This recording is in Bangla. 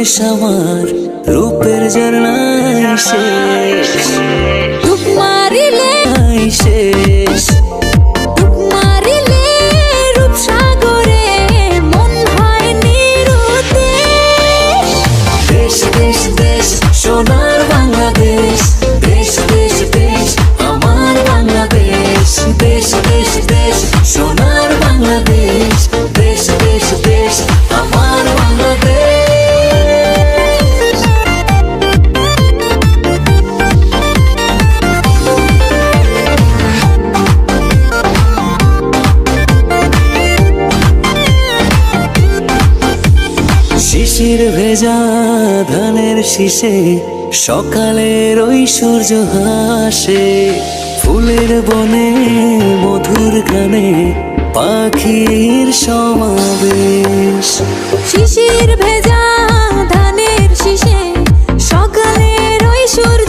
দেশ আমার রূপের ঝর্ণায় শেষ, ডুব মারিলে শেষ। ডুব মারিলে রূপসাগরে মন হয় নিরুদ্দেশ। দেশ দেশ দেশ সোনার বাংলাদেশ, দেশ দেশ দেশ আমার বাংলাদেশ। দেশ দেশ দেশ সোনার বাংলাদেশ, দেশ দেশ দেশ আমার বাংলাদেশ। শিশির ভেজা ধানের শীষে সকালের ওই সূর্য হাসে, ফুলের বনে মধুর গানে পাখির সমাবেশ। শিশির ভেজা ধানের শীষে সকালের ওই সুর